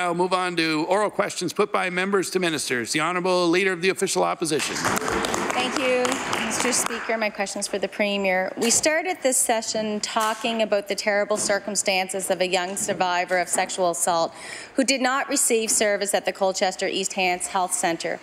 now move on to oral questions put by members to ministers. The Honourable Leader of the Official Opposition. Thank you, Mr. Speaker. My question is for the Premier. We started this session talking about the terrible circumstances of a young survivor of sexual assault who did not receive service at the Colchester East Hants Health Centre.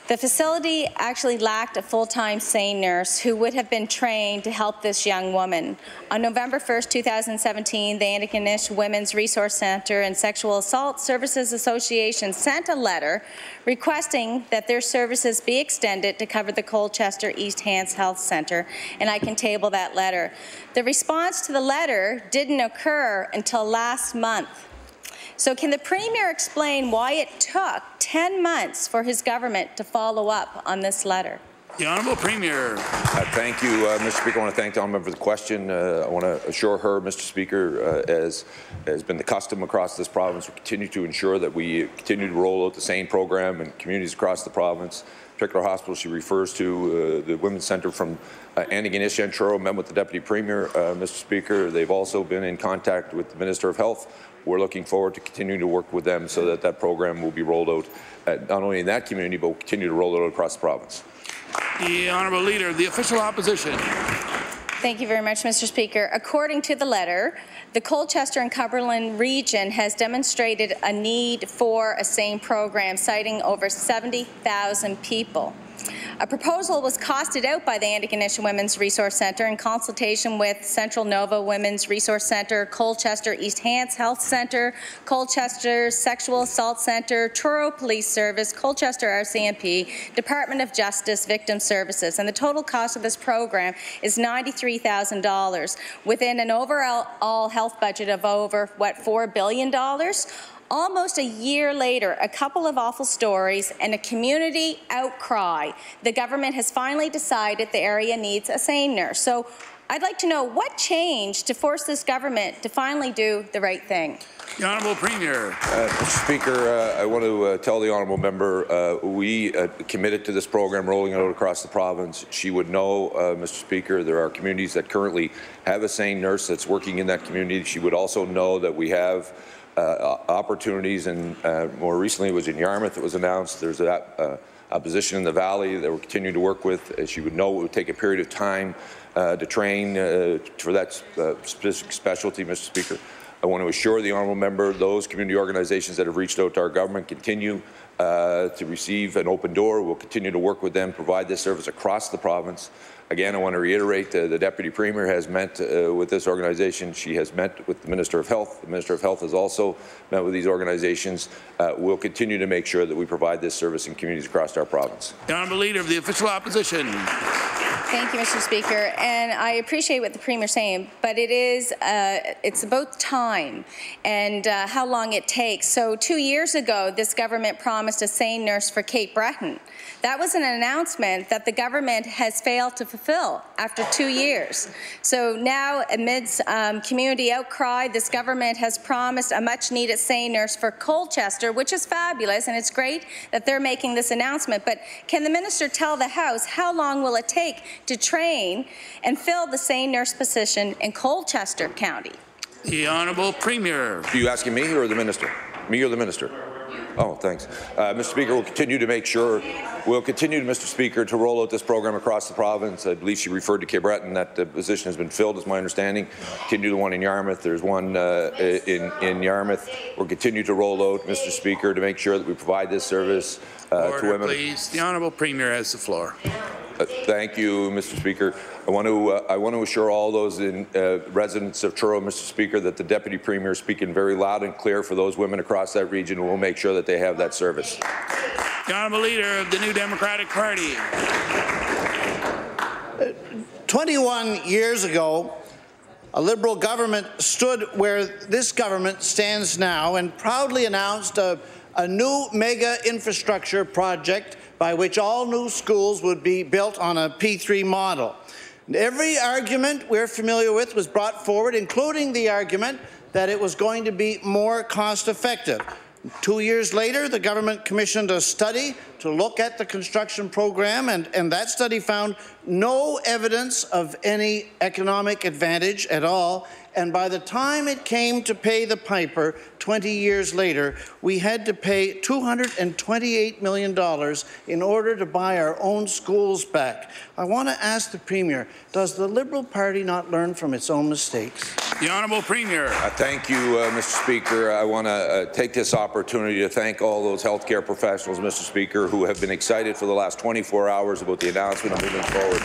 The facility actually lacked a full-time SANE nurse who would have been trained to help this young woman. On November 1st, 2017, the Antigonish Women's Resource Centre and Sexual Assault Services Association sent a letter requesting that their services be extended to cover the Colchester East Hants Health Centre, and I can table that letter. The response to the letter didn't occur until last month. So can the Premier explain why it took 10 months for his government to follow up on this letter? The Honourable Premier. Thank you, Mr. Speaker. I want to thank the Honourable Member for the question. I want to assure her, Mr. Speaker, as has been the custom across this province, we continue to ensure that we continue to roll out the SANE program in communities across the province. Particular hospital she refers to, the Women's Centre from Antigonish and Truro, met with the Deputy Premier, Mr. Speaker. They've also been in contact with the Minister of Health. We're looking forward to continuing to work with them so that that program will be rolled out not only in that community, but will continue to roll it out across the province. The Honourable Leader of the Official Opposition. Thank you very much, Mr. Speaker. According to the letter, the Colchester and Cumberland region has demonstrated a need for a SANE program, citing over 70,000 people. A proposal was costed out by the Antigonish Women's Resource Centre in consultation with Central Nova Women's Resource Centre, Colchester East Hants Health Centre, Colchester Sexual Assault Centre, Truro Police Service, Colchester RCMP, Department of Justice Victim Services, and the total cost of this program is $93,000 within an overall health budget of over, $4 billion? Almost a year later, a couple of awful stories and a community outcry, the government has finally decided the area needs a SANE nurse. So I'd like to know what changed to force this government to finally do the right thing. The Honourable Premier. Mr. Speaker, I want to tell the Honourable Member we committed to this program rolling it out across the province. She would know, Mr. Speaker, there are communities that currently have a SANE nurse that's working in that community. She would also know that we have opportunities, and more recently it was in Yarmouth that was announced. There's a position in the Valley that we're continuing to work with. As she would know, it would take a period of time to train for that specific specialty, Mr. Speaker. I want to assure the Honourable Member those community organizations that have reached out to our government continue to receive an open door. We'll continue to work with them, provide this service across the province. Again, I want to reiterate the Deputy Premier has met with this organization. She has met with the Minister of Health. The Minister of Health has also met with these organizations. We'll continue to make sure that we provide this service in communities across our province. The Honourable Leader of the Official Opposition. Thank you, Mr. Speaker, and I appreciate what the Premier is saying, but it's about time and how long it takes. So 2 years ago, this government promised a SANE nurse for Cape Breton. That was an announcement that the government has failed to fulfill after 2 years. So now, amidst community outcry, this government has promised a much-needed SANE nurse for Colchester, which is fabulous, and it's great that they're making this announcement. But can the minister tell the House how long will it take to train and fill the SANE nurse position in Colchester County? The Honourable Premier. Are you asking me or the minister? Me or the minister? Oh, thanks. Mr. Speaker, we'll continue to make sure, Mr. Speaker, to roll out this program across the province. I believe she referred to Cape Breton. That position has been filled, is my understanding. Continue the one in Yarmouth. There's one in Yarmouth. We'll continue to roll out, Mr. Speaker, to make sure that we provide this service to women. Please. The Honourable Premier has the floor. Thank you, Mr. Speaker. I want to assure all those residents of Truro, Mr. Speaker, that the Deputy Premier is speaking very loud and clear for those women across that region, and we'll make sure that they have that service. The Honourable Leader of the New Democratic Party. 21 years ago, a Liberal government stood where this government stands now and proudly announced a new mega infrastructure project by which all new schools would be built on a P3 model. And every argument we're familiar with was brought forward, including the argument that it was going to be more cost-effective. 2 years later, the government commissioned a study to look at the construction program, and that study found no evidence of any economic advantage at all. And by the time it came to pay the piper 20 years later, we had to pay $228 million in order to buy our own schools back. I want to ask the Premier, does the Liberal Party not learn from its own mistakes? The Honourable Premier. Thank you, Mr. Speaker. I want to take this opportunity to thank all those healthcare professionals, Mr. Speaker, who have been excited for the last 24 hours about the announcement of moving forward.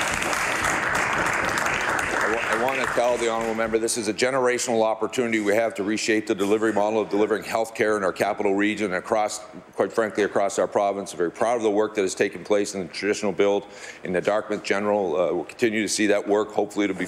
I want to tell the honourable member this is a generational opportunity we have to reshape the delivery model of delivering health care in our capital region and across, quite frankly, across our province. I'm very proud of the work that has taken place in the traditional build in the Dartmouth General. We'll continue to see that work. Hopefully it'll be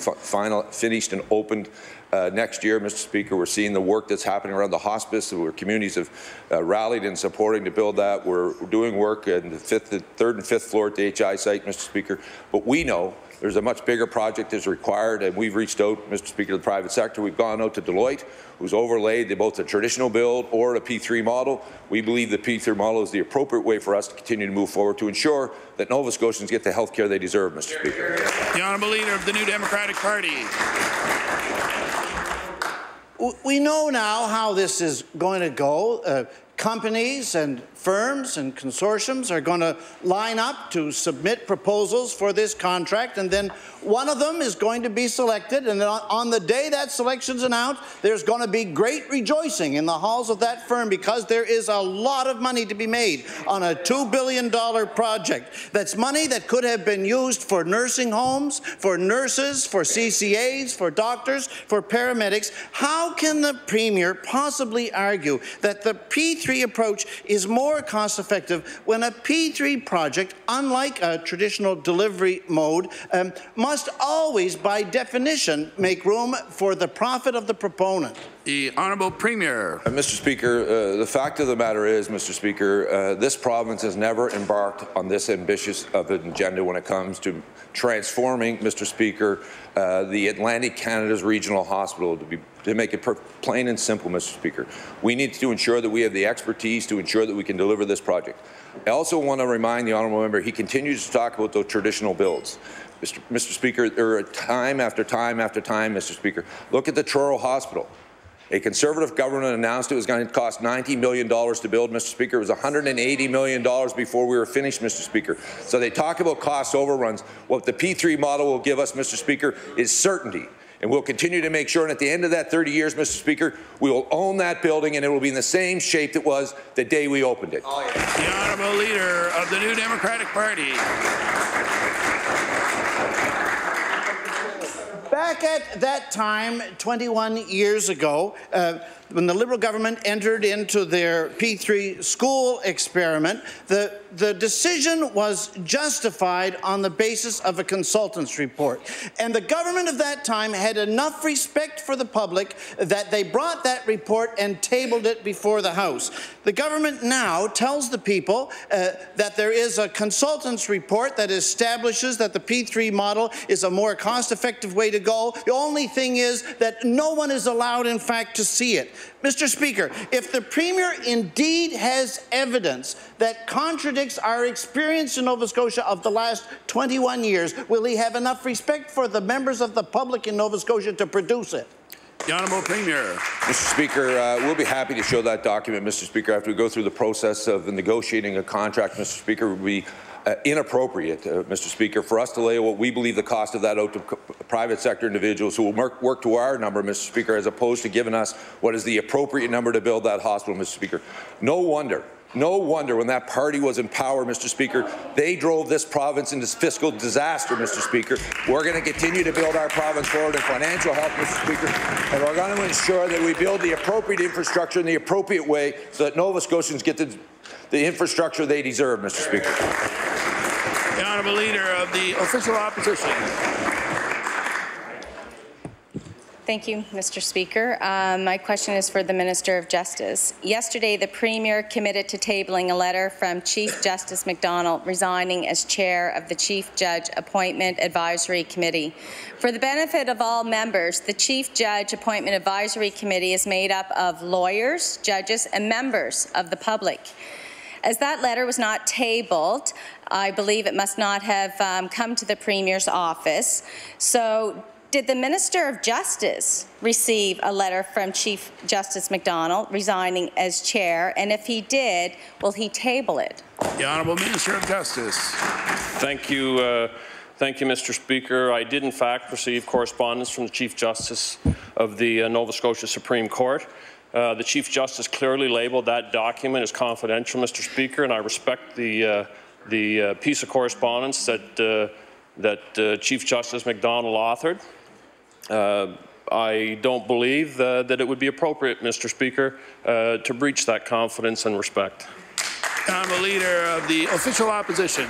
finished and opened next year, Mr. Speaker. We're seeing the work that's happening around the hospice, where communities have rallied in supporting to build that. We're doing work in the third and fifth floor at the HI site, Mr. Speaker. But we know there's a much bigger project that's required, and we've reached out, Mr. Speaker, to the private sector. We've gone out to Deloitte, who's overlaid both the traditional build or the P3 model. We believe the P3 model is the appropriate way for us to continue to move forward to ensure that Nova Scotians get the health care they deserve, Mr. Speaker. The Honourable Leader of the New Democratic Party. We know now how this is going to go. Companies and firms and consortiums are going to line up to submit proposals for this contract, and then one of them is going to be selected, and on the day that selection's announced, there's going to be great rejoicing in the halls of that firm, because there is a lot of money to be made on a $2 billion project. That's money that could have been used for nursing homes, for nurses, for CCAs, for doctors, for paramedics. How can the Premier possibly argue that the P3 approach is more cost-effective when a P3 project, unlike a traditional delivery mode, must always, by definition, make room for the profit of the proponent? The Honourable Premier. Mr. Speaker, the fact of the matter is, Mr. Speaker, this province has never embarked on this ambitious of an agenda when it comes to transforming, Mr. Speaker, the Atlantic Canada's regional hospital to make it plain and simple, Mr. Speaker. We need to ensure that we have the expertise to ensure that we can deliver this project. I also want to remind the honourable member he continues to talk about those traditional builds. Mr. Speaker, there are time after time after time, Mr. Speaker. Look at the Truro Hospital. A Conservative government announced it was going to cost $90 million to build, Mr. Speaker. It was $180 million before we were finished, Mr. Speaker. So they talk about cost overruns. What the P3 model will give us, Mr. Speaker, is certainty. And we'll continue to make sure, and at the end of that 30 years, Mr. Speaker, we will own that building, and it will be in the same shape it was the day we opened it. Oh, yeah. The Honourable Leader of the New Democratic Party. Back at that time, 21 years ago, when the Liberal government entered into their P3 school experiment, the decision was justified on the basis of a consultant's report. And the government of that time had enough respect for the public that they brought that report and tabled it before the House. The government now tells the people that there is a consultant's report that establishes that the P3 model is a more cost-effective way to go. The only thing is that no one is allowed, in fact, to see it. Mr. Speaker, if the Premier indeed has evidence that contradicts our experience in Nova Scotia of the last 21 years, will he have enough respect for the members of the public in Nova Scotia to produce it? The Honourable Premier. Mr. Speaker, we'll be happy to show that document, Mr. Speaker, after we go through the process of negotiating a contract, Mr. Speaker. It would be inappropriate, Mr. Speaker, for us to lay what we believe the cost of that out to private sector individuals who will work to our number, Mr. Speaker, as opposed to giving us what is the appropriate number to build that hospital, Mr. Speaker. No wonder when that party was in power, Mr. Speaker, they drove this province into fiscal disaster, Mr. Speaker. We're going to continue to build our province forward in financial health, Mr. Speaker, and we're going to ensure that we build the appropriate infrastructure in the appropriate way so that Nova Scotians get the infrastructure they deserve, Mr. Speaker. The Honourable Leader of the Official Opposition. Thank you, Mr. Speaker. My question is for the Minister of Justice. Yesterday, the Premier committed to tabling a letter from Chief Justice MacDonald resigning as Chair of the Chief Judge Appointment Advisory Committee. For the benefit of all members, the Chief Judge Appointment Advisory Committee is made up of lawyers, judges, and members of the public. As that letter was not tabled, I believe it must not have come to the Premier's office. So did the Minister of Justice receive a letter from Chief Justice MacDonald resigning as chair? And if he did, will he table it? The Honourable Minister of Justice. Thank you. Thank you, Mr. Speaker. I did, in fact, receive correspondence from the Chief Justice of the Nova Scotia Supreme Court. The Chief Justice clearly labelled that document as confidential, Mr. Speaker, and I respect the piece of correspondence that Chief Justice MacDonald authored. I don't believe that it would be appropriate, Mr. Speaker, to breach that confidence and respect. Honourable Leader of the Official Opposition.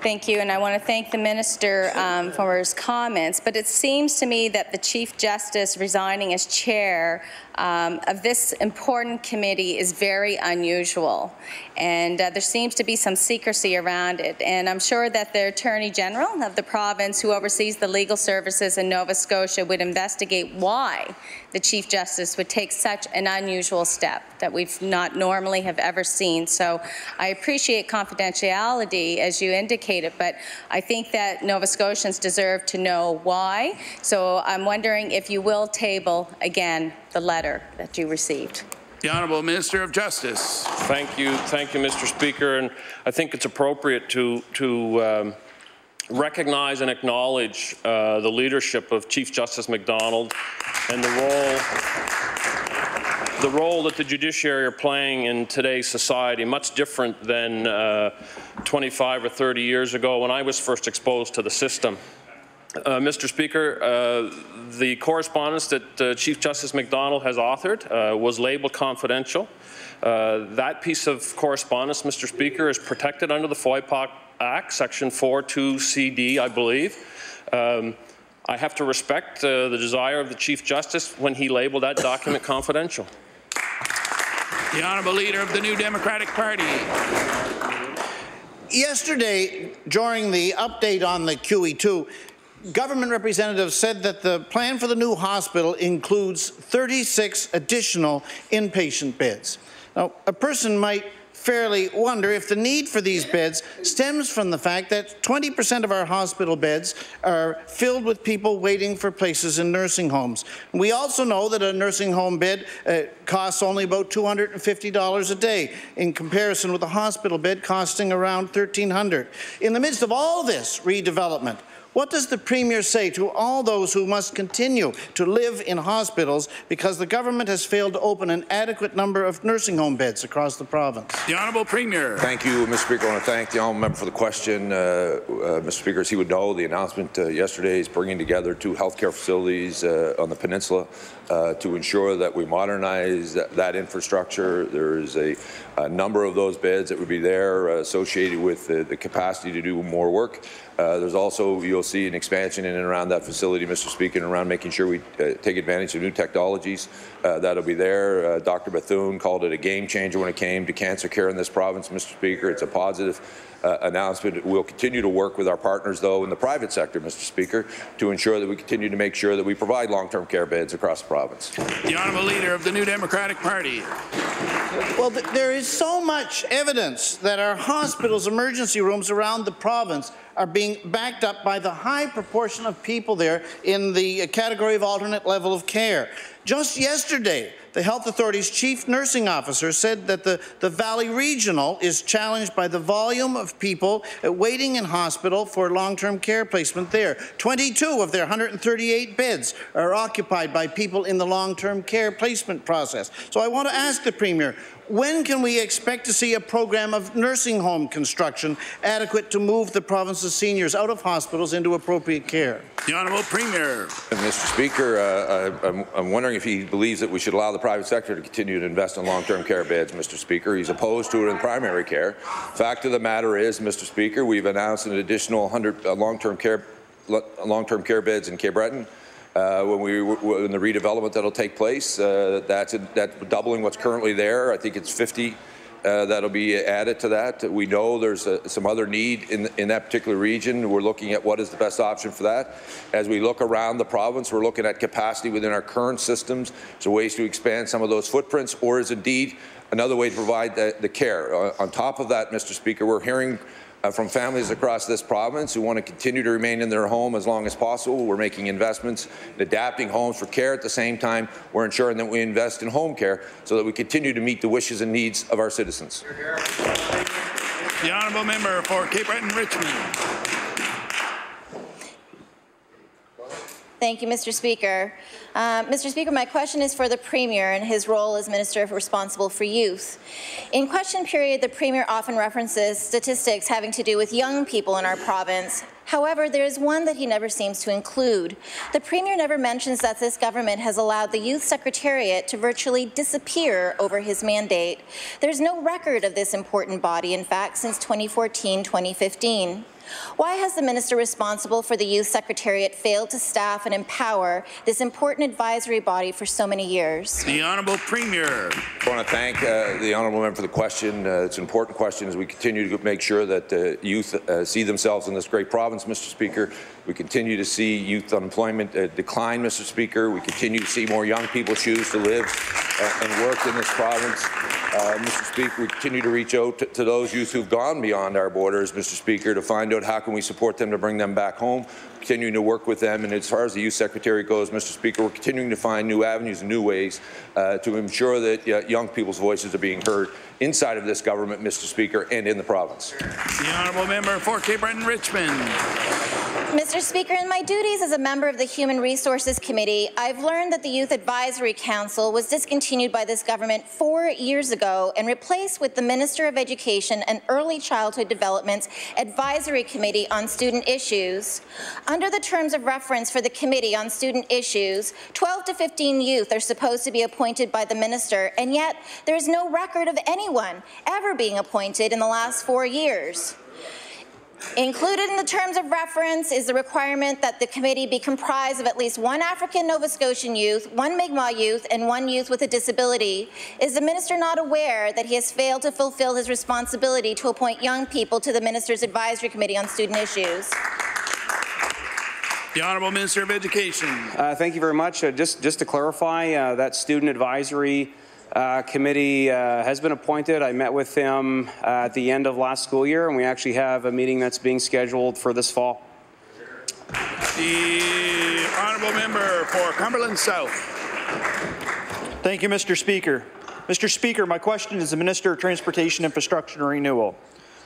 Thank you, and I want to thank the Minister for his comments, but it seems to me that the Chief Justice resigning as chair of this important committee is very unusual, and there seems to be some secrecy around it, and I'm sure that the Attorney General of the province, who oversees the legal services in Nova Scotia, would investigate why the Chief Justice would take such an unusual step that we've not normally have ever seen. So I appreciate confidentiality, as you indicated, but I think that Nova Scotians deserve to know why. So I'm wondering if you will table again the letter that you received. The Honourable Minister of Justice. Thank you, Mr. Speaker, and I think it's appropriate to recognize and acknowledge the leadership of Chief Justice MacDonald and the role that the judiciary are playing in today's society, much different than 25 or 30 years ago when I was first exposed to the system. Mr. Speaker, the correspondence that Chief Justice MacDonald has authored was labelled confidential. That piece of correspondence, Mr. Speaker, is protected under the FOIPOC Act, Section 4(2)(c)(d), I believe. I have to respect the desire of the Chief Justice when he labelled that document confidential. The Honourable Leader of the New Democratic Party. Yesterday, during the update on the QE2, government representatives said that the plan for the new hospital includes 36 additional inpatient beds. Now, a person might fairly wonder if the need for these beds stems from the fact that 20% of our hospital beds are filled with people waiting for places in nursing homes. We also know that a nursing home bed costs only about $250 a day in comparison with a hospital bed costing around $1,300. In the midst of all this redevelopment, what does the Premier say to all those who must continue to live in hospitals because the government has failed to open an adequate number of nursing home beds across the province? The Honourable Premier. Thank you, Mr. Speaker. I want to thank the Honourable Member for the question. Mr. Speaker, as he would know, the announcement yesterday is bringing together 2 healthcare facilities on the peninsula to ensure that we modernize that infrastructure. There is a number of those beds that would be there associated with the capacity to do more work. There's also, you'll see an expansion in and around that facility, Mr. Speaker, and around making sure we take advantage of new technologies that'll be there. Dr. Bethune called it a game changer when it came to cancer care in this province, Mr. Speaker. It's a positive announcement. We'll continue to work with our partners, though, in the private sector, Mr. Speaker, to ensure that we continue to make sure that we provide long-term care beds across the province. The Honourable Leader of the New Democratic Party. Well, there is so much evidence that our hospitals' emergency rooms around the province are being backed up by the high proportion of people there in the category of alternate level of care. Just yesterday, the Health Authority's chief nursing officer said that the Valley Regional is challenged by the volume of people waiting in hospital for long-term care placement there. 22 of their 138 beds are occupied by people in the long-term care placement process. So I want to ask the Premier, when can we expect to see a program of nursing home construction adequate to move the province's seniors out of hospitals into appropriate care? The Honourable Premier. Mr. Speaker, I'm wondering if he believes that we should allow the private sector to continue to invest in long-term care beds, Mr. Speaker. He's opposed to it in primary care. Fact of the matter is, Mr. Speaker, we've announced an additional 100 long-term care beds in Cape Breton. When the redevelopment that'll take place, that's doubling what's currently there. I think it's 50 that'll be added to that. We know there's some other need in that particular region. We're looking at what is the best option for that. As we look around the province, we're looking at capacity within our current systems, so ways to expand some of those footprints, or is indeed another way to provide the care. On top of that, Mr. Speaker, we're hearing from families across this province who want to continue to remain in their home as long as possible. We're making investments in adapting homes for care. At the same time, we're ensuring that we invest in home care so that we continue to meet the wishes and needs of our citizens. The honourable member for Cape Breton-Richmond. Thank you, Mr. Speaker. Mr. Speaker, my question is for the Premier and his role as Minister responsible for youth. In question period, the Premier often references statistics having to do with young people in our province. However, there is one that he never seems to include. The Premier never mentions that this government has allowed the Youth Secretariat to virtually disappear over his mandate. There's no record of this important body, in fact, since 2014-2015. Why has the minister responsible for the Youth Secretariat failed to staff and empower this important advisory body for so many years? The Honourable Premier. I want to thank the honourable member for the question. It's an important question as we continue to make sure that youth see themselves in this great province, Mr. Speaker. We continue to see youth unemployment decline, Mr. Speaker. We continue to see more young people choose to live and work in this province. Mr. Speaker, we continue to reach out to those youth who've gone beyond our borders, Mr. Speaker, to find out how can we support them to bring them back home, continuing to work with them. And as far as the Youth Secretary goes, Mr. Speaker, we're continuing to find new avenues and new ways to ensure that young people's voices are being heard inside of this government, Mr. Speaker, and in the province. The honourable member for Cape Breton-Richmond. Mr. Speaker, in my duties as a member of the Human Resources Committee, I've learned that the Youth Advisory Council was discontinued by this government 4 years ago and replaced with the Minister of Education and Early Childhood Development's Advisory Committee on Student Issues. Under the terms of reference for the Committee on Student Issues, 12 to 15 youth are supposed to be appointed by the Minister, and yet there is no record of anyone ever being appointed in the last 4 years. Included in the terms of reference is the requirement that the committee be comprised of at least one African Nova Scotian youth, one Mi'kmaq youth, and one youth with a disability. Is the minister not aware that he has failed to fulfill his responsibility to appoint young people to the minister's advisory committee on student issues? The Honourable Minister of Education. Thank you very much. Just to clarify, that student advisory committee has been appointed. I met with him at the end of last school year, and we actually have a meeting that's being scheduled for this fall. The honourable member for Cumberland South. Thank you, Mr. Speaker. Mr. Speaker, my question is the Minister of Transportation, Infrastructure and Renewal.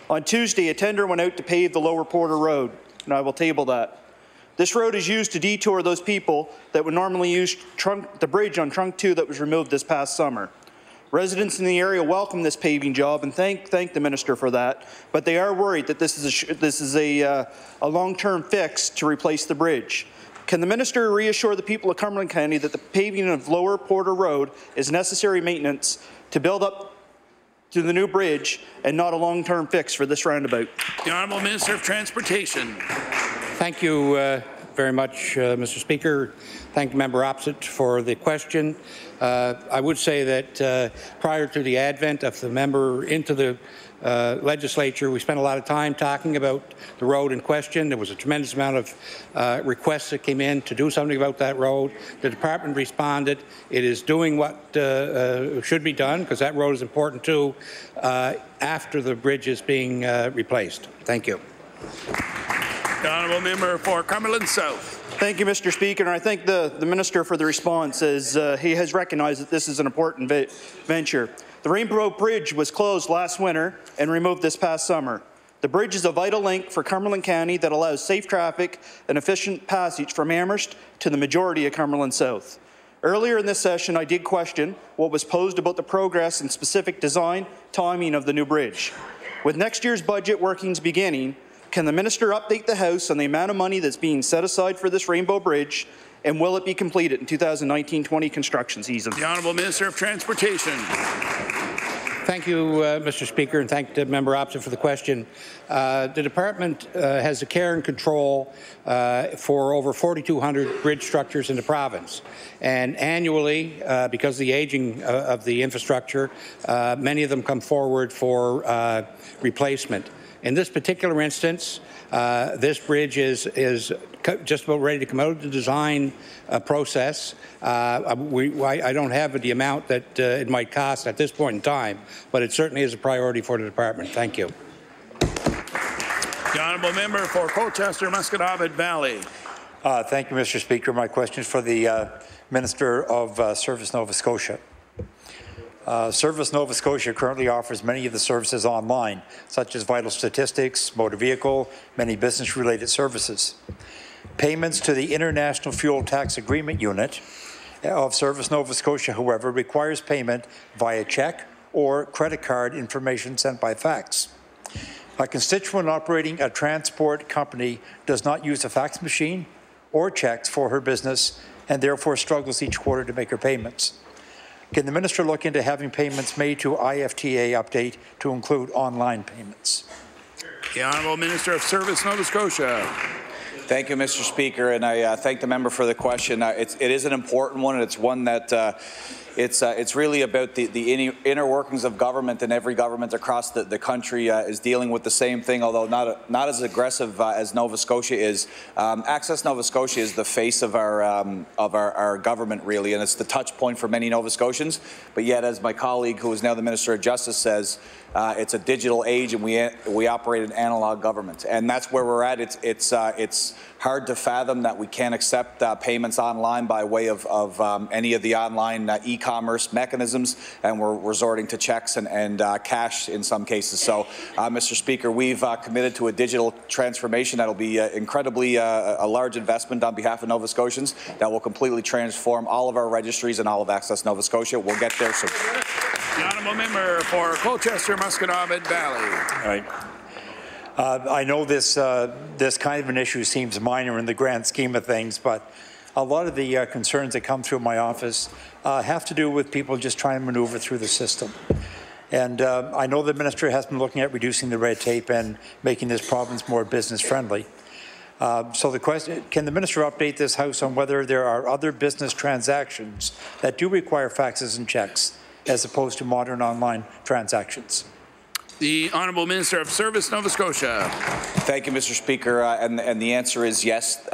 On Tuesday, a tender went out to pave the Lower Porter Road, and I will table that. This road is used to detour those people that would normally use the bridge on Trunk 2 that was removed this past summer. Residents in the area welcome this paving job and thank the minister for that, but they are worried that this is a long-term fix to replace the bridge. Can the minister reassure the people of Cumberland County that the paving of Lower Porter Road is necessary maintenance to build up to the new bridge and not a long-term fix for this roundabout? The Honourable Minister of Transportation. Thank you very much, Mr. Speaker. Thank the member opposite for the question. I would say that prior to the advent of the member into the legislature, we spent a lot of time talking about the road in question. There was a tremendous amount of requests that came in to do something about that road. The department responded. It is doing what should be done, because that road is important too, after the bridge is being replaced. Thank you. The honourable member for Cumberland South. Thank you, Mr. Speaker, and I thank the minister for the response, as he has recognized that this is an important venture. The Rainbow Bridge was closed last winter and removed this past summer. The bridge is a vital link for Cumberland County that allows safe traffic and efficient passage from Amherst to the majority of Cumberland South. Earlier in this session, I did question what was posed about the progress and specific design timing of the new bridge. With next year's budget workings beginning, can the minister update the House on the amount of money that's being set aside for this Rainbow Bridge, and will it be completed in 2019-20 construction season? The Honourable Minister of Transportation. Thank you, Mr. Speaker, and thank the member opposite for the question. The department has the care and control for over 4,200 bridge structures in the province. And annually, because of the aging of the infrastructure, many of them come forward for replacement. In this particular instance, this bridge is just about ready to come out of the design process. I don't have the amount that it might cost at this point in time, but it certainly is a priority for the department. Thank you. The honourable member for Colchester-Musqueam Valley. Thank you, Mr. Speaker. My question is for the Minister of Service Nova Scotia. Service Nova Scotia currently offers many of the services online, such as vital statistics, motor vehicle, many business-related services. Payments to the International Fuel Tax Agreement Unit of Service Nova Scotia, however, requires payment via cheque or credit card information sent by fax. A constituent operating a transport company does not use a fax machine or cheques for her business and therefore struggles each quarter to make her payments. Can the minister look into having payments made to IFTA update to include online payments? The Honourable Minister of Service, Nova Scotia. Thank you, Mr. Speaker, and I thank the member for the question. It is an important one, and it's one that it's really about the inner workings of government, and every government across the country is dealing with the same thing, although not as aggressive as Nova Scotia is. Access Nova Scotia is the face of our government, really, and it's the touch point for many Nova Scotians. But yet, as my colleague, who is now the Minister of Justice, says, it's a digital age, and we operate an analog government, and that's where we're at. It's hard to fathom that we can't accept payments online by way of any of the online e-commerce mechanisms, and we're resorting to checks and cash in some cases. So, Mr. Speaker, we've committed to a digital transformation that will be incredibly a large investment on behalf of Nova Scotians that will completely transform all of our registries and all of Access Nova Scotia. We'll get there soon. The honourable member for Colchester-Musqueam Valley. All right. I know this kind of an issue seems minor in the grand scheme of things, but a lot of the concerns that come through my office have to do with people just trying to maneuver through the system. And I know the minister has been looking at reducing the red tape and making this province more business friendly. So the question, can the minister update this House on whether there are other business transactions that do require faxes and checks as opposed to modern online transactions? The Honourable Minister of Service, Nova Scotia. Thank you, Mr. Speaker, and the answer is yes.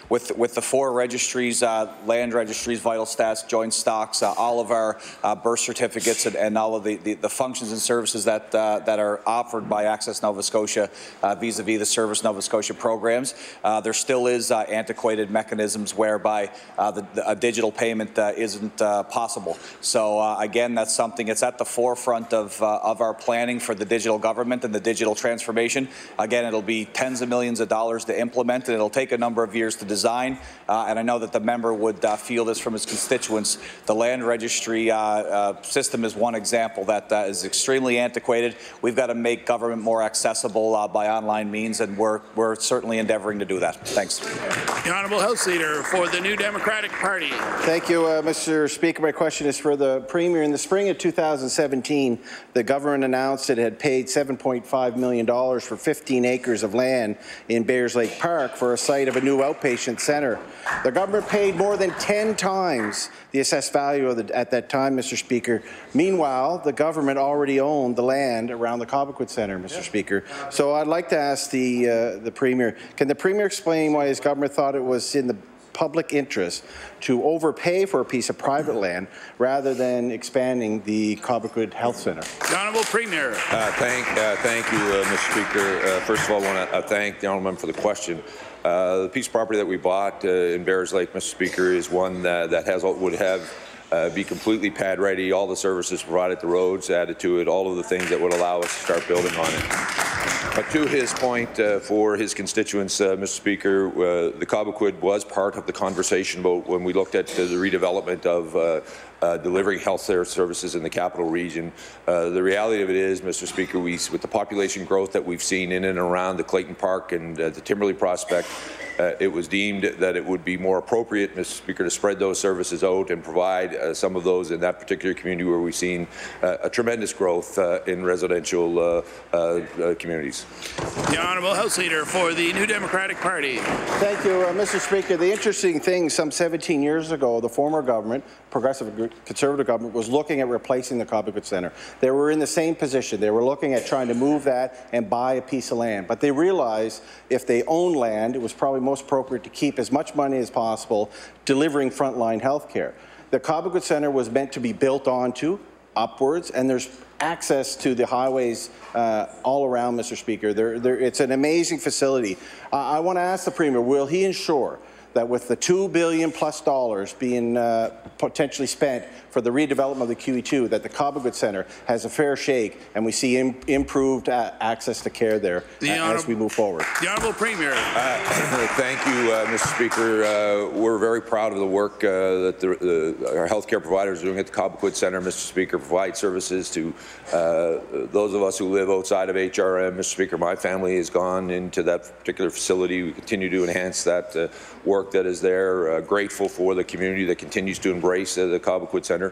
With the 4 registries, land registries, vital stats, joint stocks, all of our birth certificates, and all of the functions and services that are offered by Access Nova Scotia vis-a-vis the Service Nova Scotia programs, there still is antiquated mechanisms whereby a digital payment isn't possible. So again, that's something that's at the forefront of our planning for the digital government and the digital transformation. Again, it'll be tens of millions of dollars to implement, and it'll take a number of years to design. And I know that the member would feel this from his constituents. The land registry system is one example that is extremely antiquated. We've got to make government more accessible by online means, and we're certainly endeavouring to do that. Thanks. The Honourable House Leader for the New Democratic Party. Thank you, Mr. Speaker. My question is for the Premier. In the spring of 2017, the government announced it had paid $7.5 million for 15 acres of land in Bayers Lake Park for a site of a new outpatient centre. The government paid more than 10 times the assessed value of at that time, Mr. Speaker. Meanwhile, the government already owned the land around the Cobequid Centre, Mr. Speaker. So I'd like to ask the Premier, can the Premier explain why his government thought it was in the public interest to overpay for a piece of private land rather than expanding the Cobequid Health Centre? The Honourable Premier. Thank you, Mr. Speaker. First of all, I want to thank the Honourable Member for the question. The piece of property that we bought in Bayers Lake, Mr. Speaker, is one that would be completely pad ready, all the services provided, the roads added to it, all of the things that would allow us to start building on it. But to his point, for his constituents, Mr. Speaker, the Cobequid was part of the conversation about when we looked at the redevelopment of delivering health care services in the capital region. The reality of it is, Mr. Speaker, with the population growth that we've seen in and around the Clayton Park and the Timberley prospect, it was deemed that it would be more appropriate, Mr. Speaker, to spread those services out and provide some of those in that particular community where we've seen a tremendous growth in residential communities. The Honourable House Leader for the New Democratic Party. Thank you, Mr. Speaker. The interesting thing, some 17 years ago, the former government, Progressive Conservative government, was looking at replacing the Cobequid Centre. They were in the same position. They were looking at trying to move that and buy a piece of land. But they realized if they owned land, it was probably most appropriate to keep as much money as possible delivering frontline health care. The Cobequid Centre was meant to be built onto, upwards, and there's access to the highways all around, Mr. Speaker. It's an amazing facility. I want to ask the Premier, will he ensure that with the $2 billion+ being potentially spent for the redevelopment of the QE2, that the Cobequid Centre has a fair shake and we see improved access to care there as we move forward? The Honourable Premier. Thank you, Mr. Speaker. We're very proud of the work that our healthcare providers are doing at the Cobequid Centre, Mr. Speaker, provide services to those of us who live outside of HRM. Mr. Speaker, my family has gone into that particular facility. We continue to enhance that work that is there. Grateful for the community that continues to embrace the Cobequid Centre.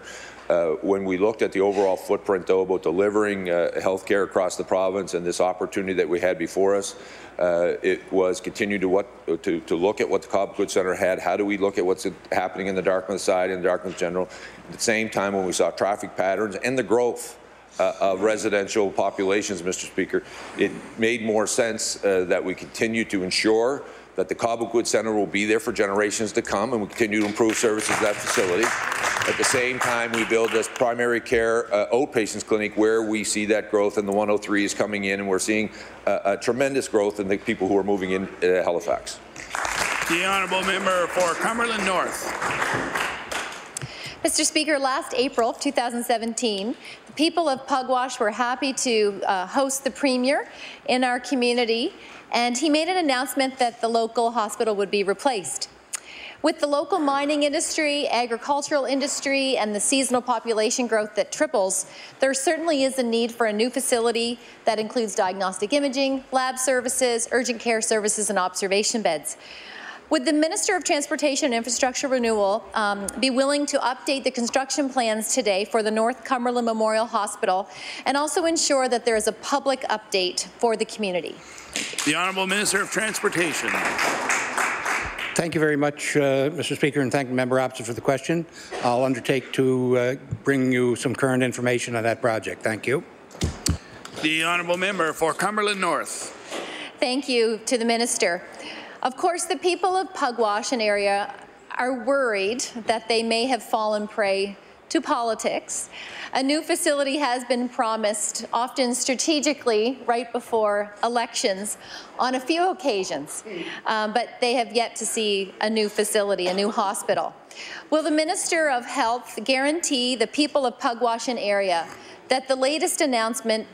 When we looked at the overall footprint, though, about delivering health care across the province and this opportunity that we had before us, it was continue to look at what the Cobequid Centre had. How do we look at what's happening in the Dartmouth side and Dartmouth General? At the same time, when we saw traffic patterns and the growth of residential populations, Mr. Speaker, it made more sense that we continue to ensure that the Cobequid Centre will be there for generations to come, and we continue to improve services at that facility. At the same time, we build this primary care outpatients clinic where we see that growth, and the 103 is coming in, and we're seeing a tremendous growth in the people who are moving in Halifax. The Honourable Member for Cumberland North. Mr. Speaker, last April of 2017, the people of Pugwash were happy to host the Premier in our community, and he made an announcement that the local hospital would be replaced. With the local mining industry, agricultural industry, and the seasonal population growth that triples, there certainly is a need for a new facility that includes diagnostic imaging, lab services, urgent care services, and observation beds. Would the Minister of Transportation and Infrastructure Renewal be willing to update the construction plans today for the North Cumberland Memorial Hospital and also ensure that there is a public update for the community? The Honourable Minister of Transportation. Thank you very much, Mr. Speaker, and thank the member opposite for the question. I'll undertake to bring you some current information on that project. Thank you. The Honourable Member for Cumberland North. Thank you to the Minister. Of course, the people of Pugwash and area are worried that they may have fallen prey to politics. A new facility has been promised, often strategically, right before elections on a few occasions, but they have yet to see a new facility, a new hospital. Will the Minister of Health guarantee the people of Pugwash and area that the latest announcement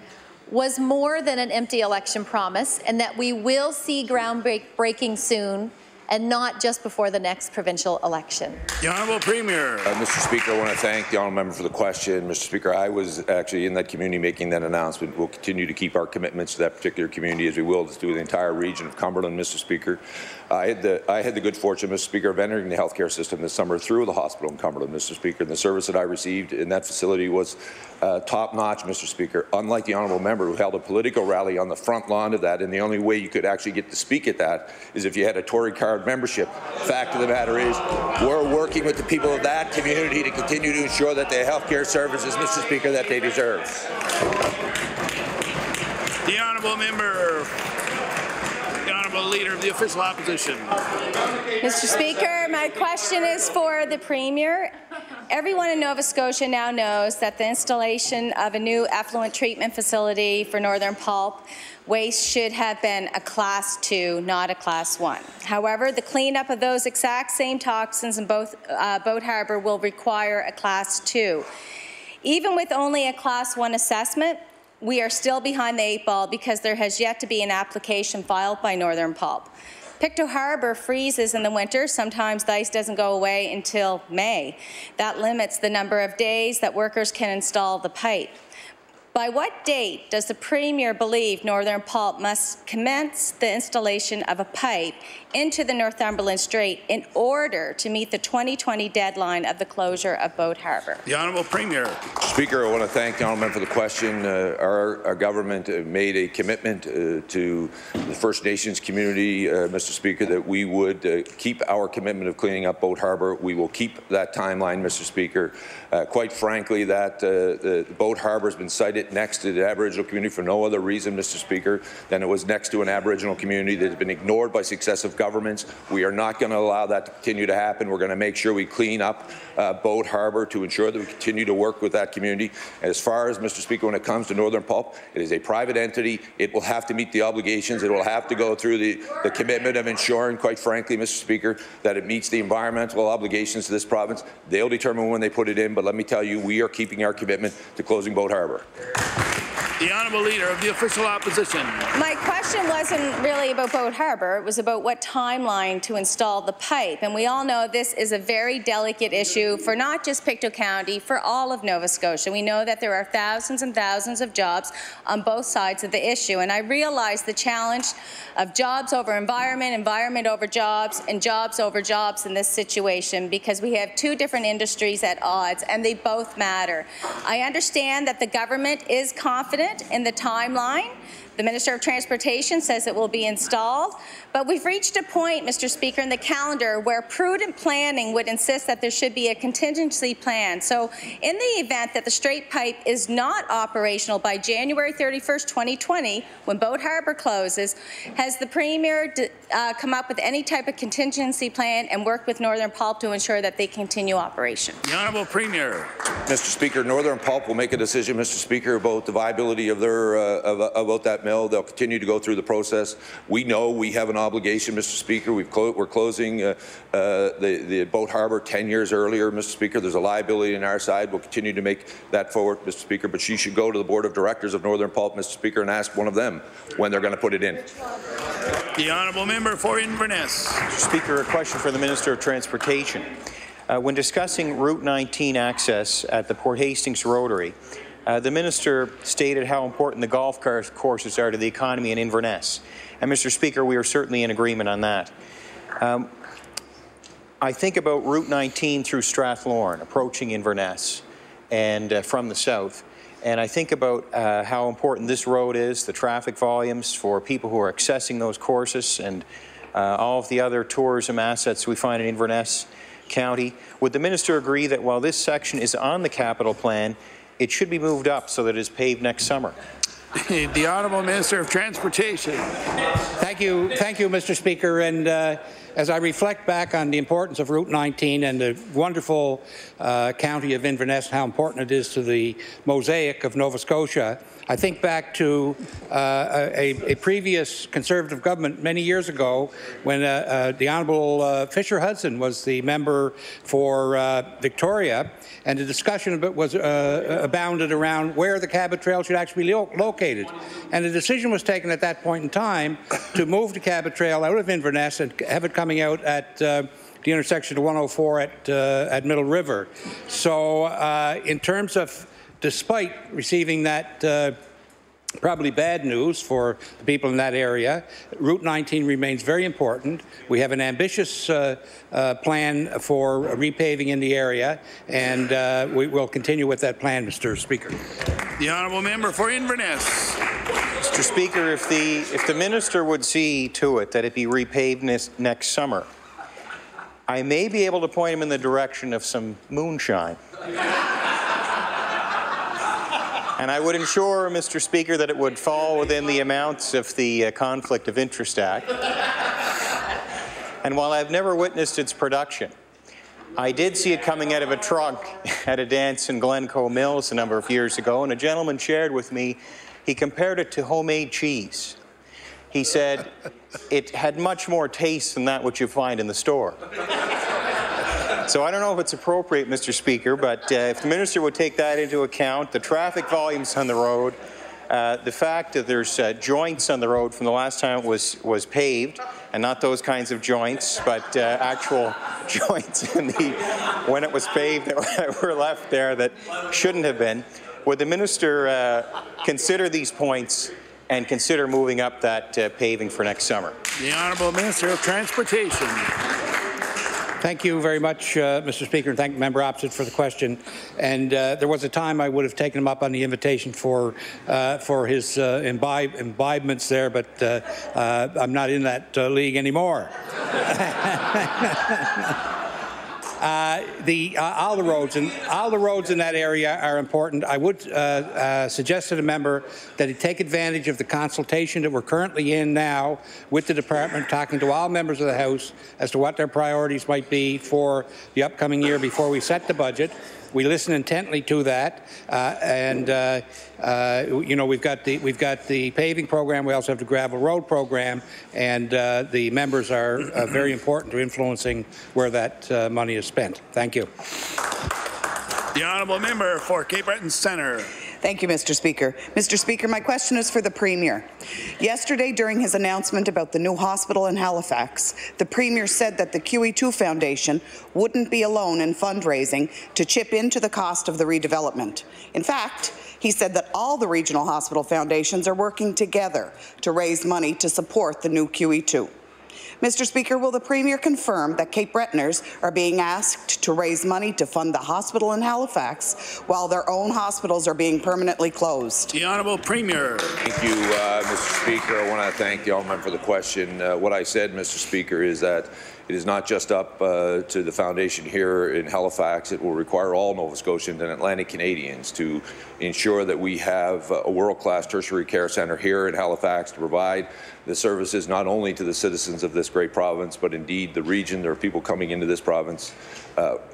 was more than an empty election promise and that we will see groundbreaking soon and not just before the next provincial election? The Honourable Premier. Mr. Speaker, I want to thank the Honourable Member for the question. Mr. Speaker, I was actually in that community making that announcement. We'll continue to keep our commitments to that particular community as we will to the entire region of Cumberland, Mr. Speaker. I had the good fortune, Mr. Speaker, of entering the healthcare system this summer through the hospital in Cumberland, Mr. Speaker, and the service that I received in that facility was top-notch, Mr. Speaker. Unlike the Honourable Member who held a political rally on the front lawn of that, and the only way you could actually get to speak at that is if you had a Tory card membership. Fact of the matter is, we're working with the people of that community to continue to ensure that they have healthcare services, Mr. Speaker, that they deserve. The Honourable Member. The Honourable Leader of the Official Opposition. Mr. Speaker, my question is for the Premier. Everyone in Nova Scotia now knows that the installation of a new effluent treatment facility for Northern Pulp waste should have been a Class 2, not a Class 1. However, the cleanup of those exact same toxins in Boat Harbour will require a Class 2. Even with only a Class 1 assessment, we are still behind the 8 ball because there has yet to be an application filed by Northern Pulp. Pictou Harbour freezes in the winter. Sometimes the ice doesn't go away until May. That limits the number of days that workers can install the pipe. By what date does the Premier believe Northern Pulp must commence the installation of a pipe into the Northumberland Strait in order to meet the 2020 deadline of the closure of Boat Harbour? The Honourable Premier. Speaker, I want to thank the honourable member for the question. Our government made a commitment to the First Nations community, Mr. Speaker, that we would keep our commitment of cleaning up Boat Harbour. We will keep that timeline, Mr. Speaker. Quite frankly, that the Boat Harbour has been cited next to the Aboriginal community for no other reason, Mr. Speaker, than it was next to an Aboriginal community that has been ignored by successive governments. We are not going to allow that to continue to happen. We're going to make sure we clean up Boat Harbour to ensure that we continue to work with that community. As far as, Mr. Speaker, when it comes to Northern Pulp, it is a private entity. It will have to meet the obligations. It will have to go through the commitment of ensuring, quite frankly, Mr. Speaker, that it meets the environmental obligations to this province. They'll determine when they put it in, but let me tell you, we are keeping our commitment to closing Boat Harbour. The Honourable Leader of the Official Opposition. My question wasn't really about Boat Harbour. It was about what timeline to install the pipe. And we all know this is a very delicate issue for not just Pictou County, for all of Nova Scotia. We know that there are thousands and thousands of jobs on both sides of the issue. And I realize the challenge of jobs over environment, environment over jobs, and jobs over jobs in this situation, because we have two different industries at odds, and they both matter. I understand that the government is confident in the timeline. The Minister of Transportation says it will be installed, but we've reached a point, Mr. Speaker, in the calendar where prudent planning would insist that there should be a contingency plan. So in the event that the Strait Pipe is not operational by January 31st, 2020, when Boat Harbour closes, has the Premier come up with any type of contingency plan and work with Northern Pulp to ensure that they continue operation? The Honourable Premier. Mr. Speaker, Northern Pulp will make a decision, Mr. Speaker, about the viability of their about that mill. They'll continue to go through the process. We know we have an obligation, Mr. Speaker. We're closing the Boat Harbour 10 years earlier, Mr. Speaker. There's a liability on our side. We'll continue to make that forward, Mr. Speaker. But she should go to the Board of Directors of Northern Pulp, Mr. Speaker, and ask one of them when they're going to put it in. The Honourable Member for Inverness. Mr. Speaker, a question for the Minister of Transportation. When discussing Route 19 access at the Port Hastings Rotary, the Minister stated how important the golf courses are to the economy in Inverness. And Mr. Speaker, we are certainly in agreement on that. I think about Route 19 through Strathlorne, approaching Inverness and from the south. And I think about how important this road is, the traffic volumes for people who are accessing those courses, and all of the other tourism assets we find in Inverness County. Would the Minister agree that while this section is on the capital plan, it should be moved up so that it is paved next summer? The Honourable Minister of Transportation. Thank you, Mr. Speaker. And as I reflect back on the importance of Route 19 and the wonderful county of Inverness, how important it is to the mosaic of Nova Scotia, I think back to a previous Conservative government many years ago when the Honourable Fisher Hudson was the member for Victoria, and the discussion was abounded around where the Cabot Trail should actually be located. And the decision was taken at that point in time to move the Cabot Trail out of Inverness and have it coming out at the intersection of 104 at Middle River. So in terms of, despite receiving that probably bad news for the people in that area, Route 19 remains very important. We have an ambitious plan for repaving in the area, and we will continue with that plan, Mr. Speaker. The Honourable Member for Inverness. Mr. Speaker, if the Minister would see to it that it be repaved next summer, I may be able to point him in the direction of some moonshine. And I would ensure, Mr. Speaker, that it would fall within the amounts of the Conflict of Interest Act. And while I've never witnessed its production, I did see it coming out of a trunk at a dance in Glencoe Mills a number of years ago, and a gentleman shared with me, he compared it to homemade cheese. He said it had much more taste than that which you find in the store. So I don't know if it's appropriate, Mr. Speaker, but if the Minister would take that into account, the traffic volumes on the road, The fact that there's joints on the road from the last time it was paved, and not those kinds of joints, but actual joints in when it was paved that were left there that shouldn't have been. Would the minister consider these points and consider moving up that paving for next summer? The Honourable Minister of Transportation. Thank you very much, Mr. Speaker, and thank the member opposite for the question. And there was a time I would have taken him up on the invitation for his imbibements there, but I'm not in that league anymore. All the roads in that area are important. I would suggest to the member that he take advantage of the consultation that we're currently in now with the department, talking to all members of the House as to what their priorities might be for the upcoming year before we set the budget. We listen intently to that, you know, we've got the paving program. We also have the gravel road program, and the members are very important to influencing where that money is spent. Thank you. The Honourable Member for Cape Breton Centre. Thank you, Mr. Speaker. Mr. Speaker, my question is for the Premier. Yesterday, during his announcement about the new hospital in Halifax, the Premier said that the QE2 Foundation wouldn't be alone in fundraising to chip into the cost of the redevelopment. In fact, he said that all the regional hospital foundations are working together to raise money to support the new QE2. Mr. Speaker, will the Premier confirm that Cape Bretoners are being asked to raise money to fund the hospital in Halifax while their own hospitals are being permanently closed? The Honourable Premier. Thank you, Mr. Speaker. I want to thank the Honourable Member for the question. What I said, Mr. Speaker, is that it is not just up to the foundation here in Halifax. It will require all Nova Scotians and Atlantic Canadians to ensure that we have a world-class tertiary care centre here in Halifax to provide the services not only to the citizens of this great province, but indeed the region. There are people coming into this province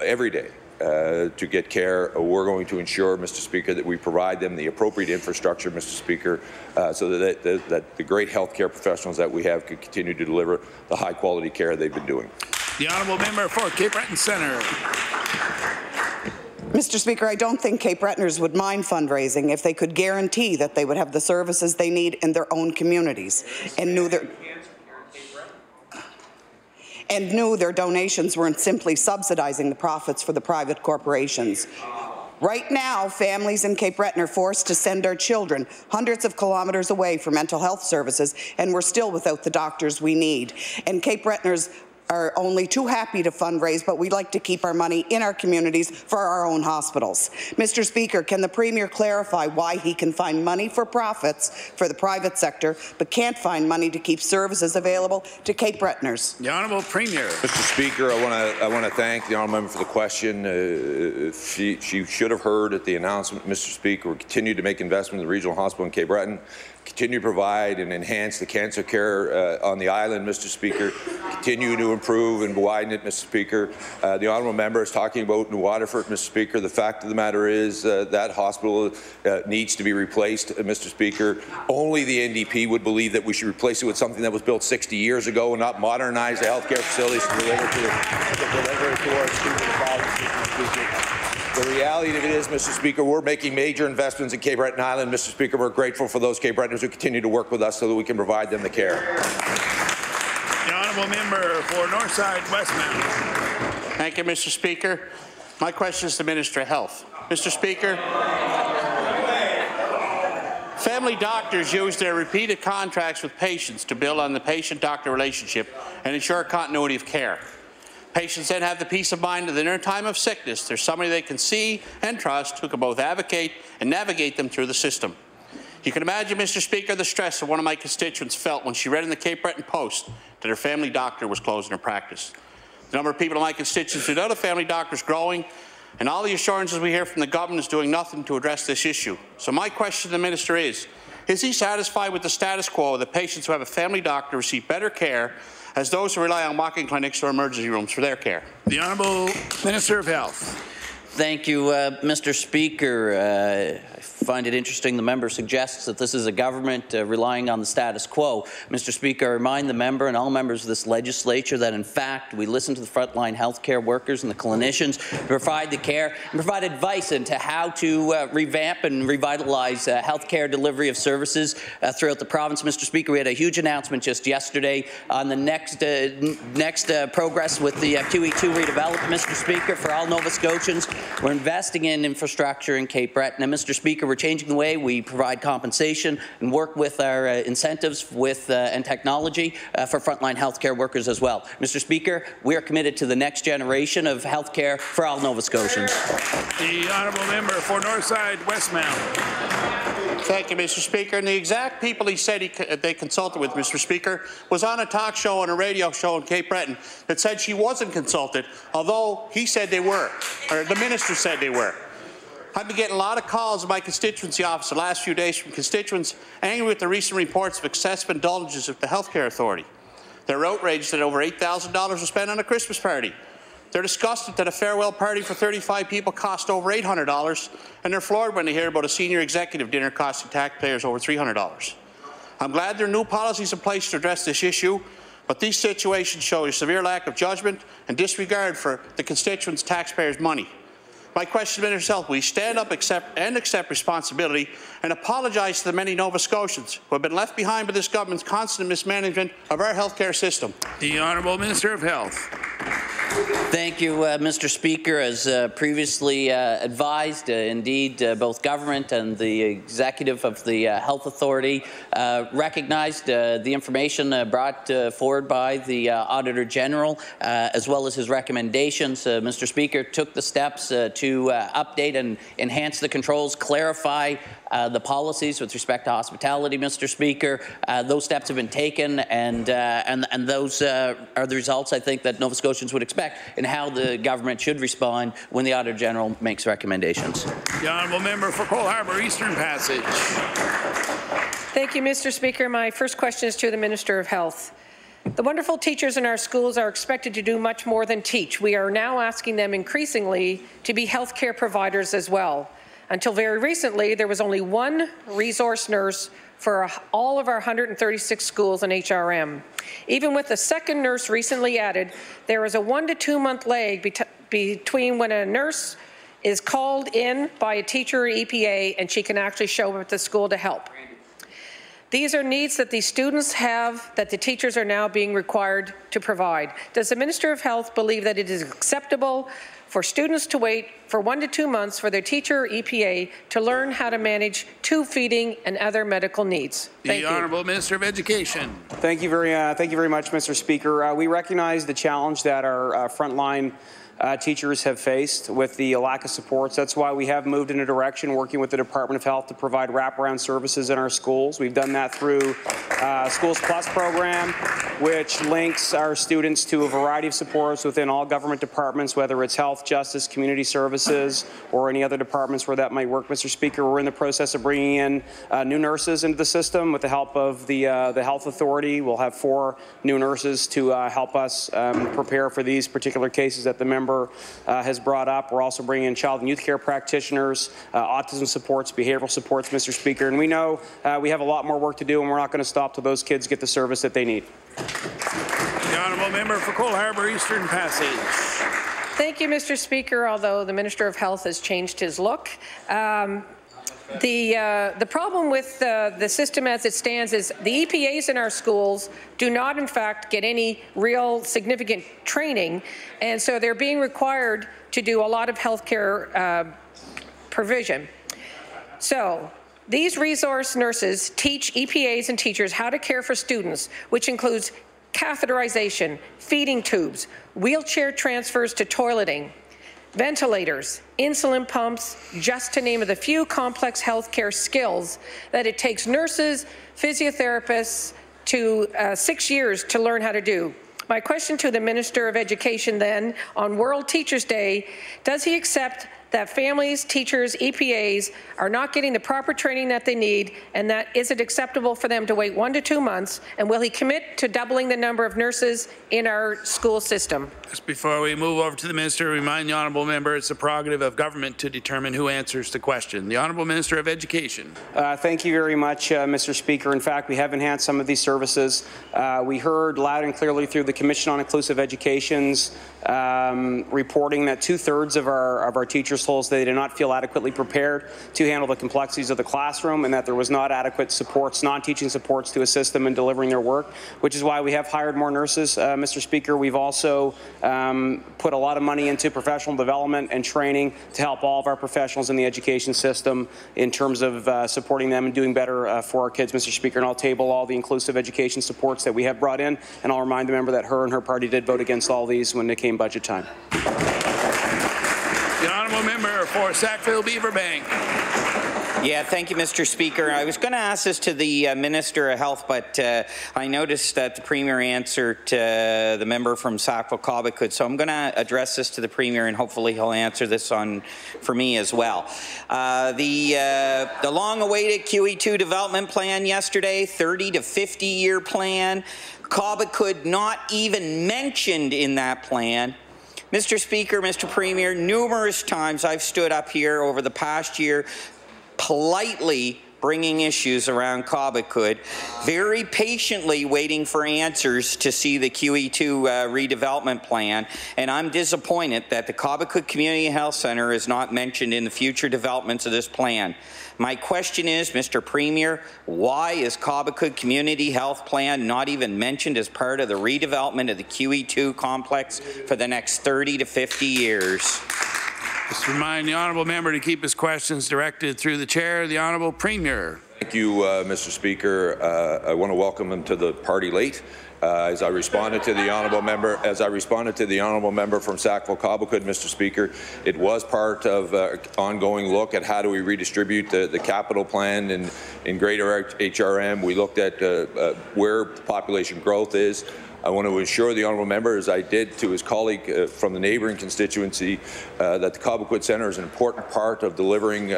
every day to get care. We're going to ensure, Mr. Speaker, that we provide them the appropriate infrastructure, Mr. Speaker, so that the great healthcare professionals that we have can continue to deliver the high-quality care they've been doing. The Honourable Member for Cape Breton Centre. Mr. Speaker, I don't think Cape Bretoners would mind fundraising if they could guarantee that they would have the services they need in their own communities and knew their donations weren't simply subsidizing the profits for the private corporations. Right now, families in Cape Breton are forced to send our children hundreds of kilometres away for mental health services, and we're still without the doctors we need. And Cape Bretoners are only too happy to fundraise, but we'd like to keep our money in our communities for our own hospitals. Mr. Speaker, can the Premier clarify why he can find money for profits for the private sector, but can't find money to keep services available to Cape Bretoners? The Honourable Premier. Mr. Speaker, I want to thank the Honourable Member for the question. She should have heard at the announcement, Mr. Speaker, we continue to make investment in the regional hospital in Cape Breton, continue to provide and enhance the cancer care on the island, Mr. Speaker, continue to improve and widen it, Mr. Speaker. The Honourable Member is talking about New Waterford, Mr. Speaker. The fact of the matter is that hospital needs to be replaced, Mr. Speaker. Only the NDP would believe that we should replace it with something that was built 60 years ago and not modernize the healthcare facilities to deliver to our students in the province, Mr. Speaker. The reality of it is, Mr. Speaker, we're making major investments in Cape Breton Island. Mr. Speaker, we're grateful for those Cape Bretoners who continue to work with us so that we can provide them the care. The Honourable Member for Northside Westmount. Thank you, Mr. Speaker. My question is to the Minister of Health. Mr. Speaker, family doctors use their repeated contracts with patients to build on the patient-doctor relationship and ensure continuity of care. Patients then have the peace of mind that in their time of sickness, there's somebody they can see and trust who can both advocate and navigate them through the system. You can imagine, Mr. Speaker, the stress that one of my constituents felt when she read in the Cape Breton Post that her family doctor was closing her practice. The number of people in my constituents without a family doctor is growing, and all the assurances we hear from the government is doing nothing to address this issue. So my question to the Minister is he satisfied with the status quo that patients who have a family doctor receive better care as those who rely on walk-in clinics or emergency rooms for their care? The Honourable Minister of Health. Thank you, Mr. Speaker. find it interesting the member suggests that this is a government relying on the status quo. Mr. Speaker, I remind the member and all members of this legislature that, in fact, we listen to the frontline healthcare workers and the clinicians to provide the care and provide advice into how to revamp and revitalize healthcare delivery of services throughout the province. Mr. Speaker, we had a huge announcement just yesterday on the next progress with the QE2 redevelopment, Mr. Speaker, for all Nova Scotians. We're investing in infrastructure in Cape Breton. And, Mr. Speaker, we're changing the way we provide compensation and work with our incentives and technology for frontline healthcare workers as well. Mr. Speaker, we are committed to the next generation of healthcare for all Nova Scotians. The honourable member for Northside Westmount. Thank you, Mr. Speaker. And the exact people he said they consulted with, Mr. Speaker, was on a talk show and a radio show in Cape Breton that said she wasn't consulted, although he said they were, or the minister said they were. I've been getting a lot of calls in my constituency office the last few days from constituents angry with the recent reports of excessive indulgences of the Healthcare Authority. They're outraged that over $8,000 was spent on a Christmas party. They're disgusted that a farewell party for 35 people cost over $800, and they're floored when they hear about a senior executive dinner costing taxpayers over $300. I'm glad there are new policies in place to address this issue, but these situations show a severe lack of judgment and disregard for the constituents' taxpayers' money. My question to Minister of Health, will you stand up and accept responsibility and apologize to the many Nova Scotians who have been left behind by this government's constant mismanagement of our healthcare system? The Honourable Minister of Health. Thank you, Mr. Speaker. As previously advised, indeed, both government and the executive of the Health Authority recognized the information brought forward by the Auditor General, as well as his recommendations. Mr. Speaker, took the steps to update and enhance the controls, clarify the policies with respect to hospitality, Mr. Speaker. Those steps have been taken, and those are the results, I think, that Nova Scotians would expect in how the government should respond when the Auditor General makes recommendations. The Honourable Member for Cole Harbour Eastern Passage. Thank you, Mr. Speaker. My first question is to the Minister of Health. The wonderful teachers in our schools are expected to do much more than teach. We are now asking them increasingly to be healthcare providers as well. Until very recently, there was only one resource nurse for all of our 136 schools in HRM. Even with the second nurse recently added, there is a 1 to 2 month lag between when a nurse is called in by a teacher or EPA and she can actually show up at the school to help. These are needs that the students have that the teachers are now being required to provide. Does the Minister of Health believe that it is acceptable for students to wait for 1 to 2 months for their teacher or EPA to learn how to manage tube feeding and other medical needs? Thank you. The Honourable Minister of Education. Thank you very much, Mr. Speaker. We recognize the challenge that our frontline teachers have faced with the lack of supports. That's why we have moved in a direction working with the Department of Health to provide wraparound services in our schools. We've done that through Schools Plus program, which links our students to a variety of supports within all government departments, whether it's health, justice, community services, or any other departments where that might work, Mr. Speaker. We're in the process of bringing in new nurses into the system with the help of the Health Authority. We'll have 4 new nurses to help us prepare for these particular cases that the member has brought up. We're also bringing in child and youth care practitioners, autism supports, behavioral supports, Mr. Speaker. And we know we have a lot more work to do, and we're not going to stop till those kids get the service that they need. The Honourable Member for Cole Harbour Eastern Passage. Thank you, Mr. Speaker. Although the Minister of Health has changed his look, the problem with the system as it stands is the EPAs in our schools do not, in fact, get any real significant training, and so they're being required to do a lot of healthcare provision. So these resource nurses teach EPAs and teachers how to care for students, which includes catheterization, feeding tubes, wheelchair transfers to toileting, ventilators, insulin pumps, just to name the few complex healthcare skills that it takes nurses, physiotherapists to 6 years to learn how to do. My question to the Minister of Education then, on World Teachers Day, does he accept that families, teachers, EPAs are not getting the proper training that they need, and that is it acceptable for them to wait 1 to 2 months, and will he commit to doubling the number of nurses in our school system? Just before we move over to the minister, remind the honourable member it's the prerogative of government to determine who answers the question. The honourable Minister of Education. Thank you very much, Mr. Speaker. In fact, we have enhanced some of these services. We heard loud and clearly through the Commission on Inclusive Education's reporting that 2/3 of our teachers told us they did not feel adequately prepared to handle the complexities of the classroom, and that there was not adequate supports, non-teaching supports to assist them in delivering their work, which is why we have hired more nurses, Mr. Speaker. We've also put a lot of money into professional development and training to help all of our professionals in the education system in terms of supporting them and doing better for our kids, Mr. Speaker. And I'll table all the inclusive education supports that we have brought in, and I'll remind the member that her and her party did vote against all these when it came budget time. The honourable member for Sackville-Beaverbank. Yeah, thank you, Mr. Speaker. I was going to ask this to the Minister of Health, but I noticed that the Premier answered the member from Sackville-Cobequid, so I'm going to address this to the Premier, and hopefully he'll answer this for me as well. The long-awaited QE2 development plan yesterday, 30 to 50-year plan. Cobequid not even mentioned in that plan. Mr. Speaker, Mr. Premier, numerous times I've stood up here over the past year politely bringing issues around Cobequid, very patiently waiting for answers to see the QE2 redevelopment plan, and I'm disappointed that the Cobequid Community Health Centre is not mentioned in the future developments of this plan. My question is, Mr. Premier, why is Cobequid Community Health Plan not even mentioned as part of the redevelopment of the QE2 complex for the next 30 to 50 years? Just remind the honourable member to keep his questions directed through the chair. The honourable Premier. Thank you, Mr. Speaker. I want to welcome him to the party late. As I responded to the honourable member, from Sackville-Cobequid, Mr. Speaker, it was part of an ongoing look at how do we redistribute the capital plan in greater HRM. We looked at where population growth is. I want to assure the honourable member, as I did to his colleague from the neighbouring constituency, that the Cobequid Centre is an important part of delivering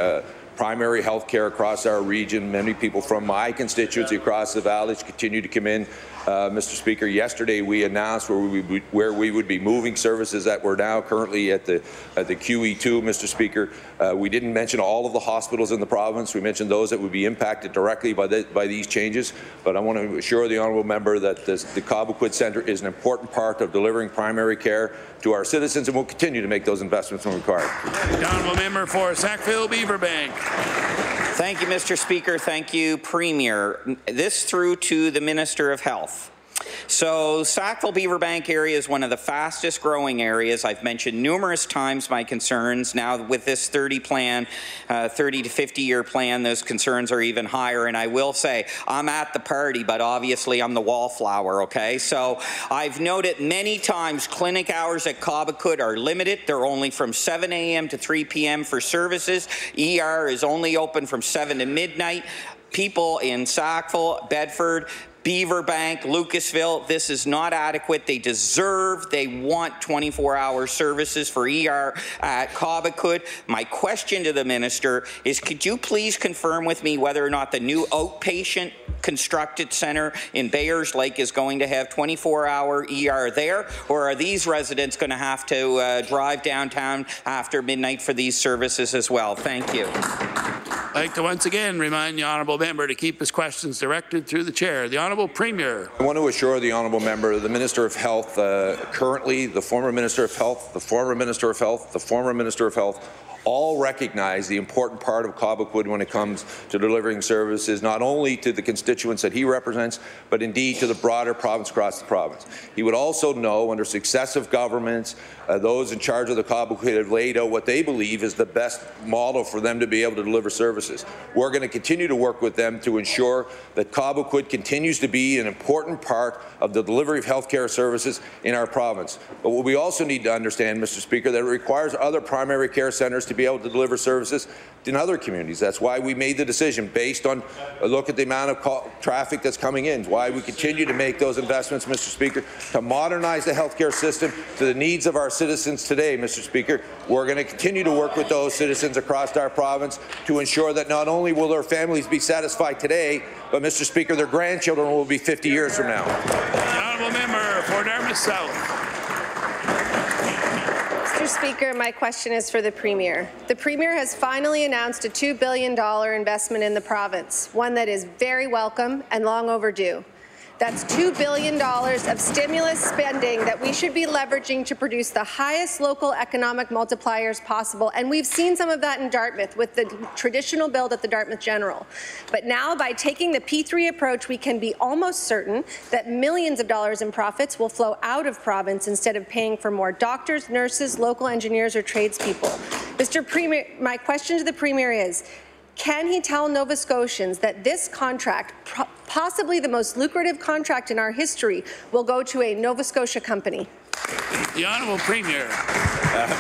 primary health care across our region. Many people from my constituency across the valley continue to come in. Mr. Speaker, yesterday we announced where we would be moving services that were now currently at the QE2, Mr. Speaker. We didn't mention all of the hospitals in the province. We mentioned those that would be impacted directly by these changes. But I want to assure the honourable member that the Cobequid Centre is an important part of delivering primary care to our citizens, and will continue to make those investments when required. The honourable member for Sackville-Beaverbank. Thank you, Mr. Speaker. Thank you, Premier. This through to the Minister of Health. So Sackville-Beaverbank area is one of the fastest growing areas. I've mentioned numerous times my concerns. Now with this 30 to 50-year plan, those concerns are even higher. And I will say, I'm at the party, but obviously I'm the wallflower, okay? So I've noted many times clinic hours at Cobequid are limited. They're only from 7 a.m. to 3 p.m. for services. ER is only open from 7 to midnight. People in Sackville, Bedford, Beaverbank, Lucasville, this is not adequate. They want 24-hour services for ER at Cobequid. My question to the minister is, could you please confirm with me whether or not the new outpatient constructed centre in Bayers Lake is going to have 24-hour ER there, or are these residents going to have to drive downtown after midnight for these services as well? Thank you. I'd like to once again remind the honourable member to keep his questions directed through the chair. The honourable Premier. I want to assure the honourable member, the Minister of Health, currently the former Minister of Health, the former Minister of Health, the former Minister of Health, all recognize the important part of Cobequid when it comes to delivering services, not only to the constituents that he represents, but indeed to the broader province across the province. He would also know, under successive governments, those in charge of the Cobequid have laid out what they believe is the best model for them to be able to deliver services. We're going to continue to work with them to ensure that Cobequid continues to be an important part of the delivery of health care services in our province. But what we also need to understand, Mr. Speaker, that it requires other primary care centres to be able to deliver services in other communities. That's why we made the decision based on a look at the amount of traffic that's coming in, why we continue to make those investments, Mr. Speaker, to modernize the healthcare system to the needs of our citizens today, Mr. Speaker. We're going to continue to work with those citizens across our province to ensure that not only will their families be satisfied today, but, Mr. Speaker, their grandchildren will be 50 years from now. The honourable member for Dartmouth South. Mr. Speaker, my question is for the Premier. The Premier has finally announced a $2 billion investment in the province, one that is very welcome and long overdue. That's $2 billion of stimulus spending that we should be leveraging to produce the highest local economic multipliers possible. And we've seen some of that in Dartmouth with the traditional build at the Dartmouth General. But now, by taking the P3 approach, we can be almost certain that millions of dollars in profits will flow out of province instead of paying for more doctors, nurses, local engineers, or tradespeople. Mr. Premier, my question to the Premier is, can he tell Nova Scotians that this contract, possibly the most lucrative contract in our history, will go to a Nova Scotia company? The Honourable Premier.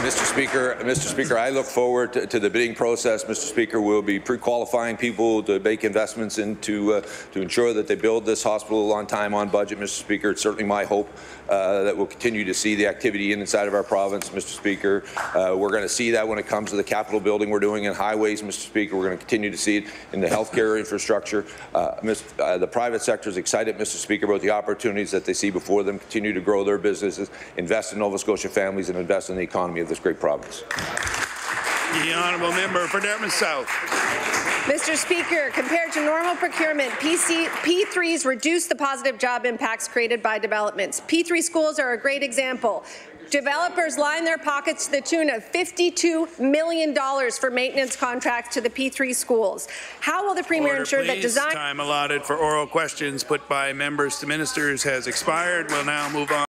Mr. Speaker, I look forward to the bidding process. Mr. Speaker, we'll be pre-qualifying people to make investments into to ensure that they build this hospital on time, on budget. Mr. Speaker, it's certainly my hope that we'll continue to see the activity inside of our province. Mr. Speaker, we're going to see that when it comes to the capital building we're doing in highways. Mr. Speaker, we're going to continue to see it in the healthcare infrastructure. The private sector is excited, Mr. Speaker, about the opportunities that they see before them, continue to grow their businesses, invest in Nova Scotia families, and invest in the economy of this great province. The honourable member for Dartmouth South. Mr. Speaker, compared to normal procurement, P3s reduce the positive job impacts created by developments. P3 schools are a great example. Developers line their pockets to the tune of $52 million for maintenance contracts to the P3 schools. How will the Premier ensure that design— Time allotted for oral questions put by members to ministers has expired. We'll now move on.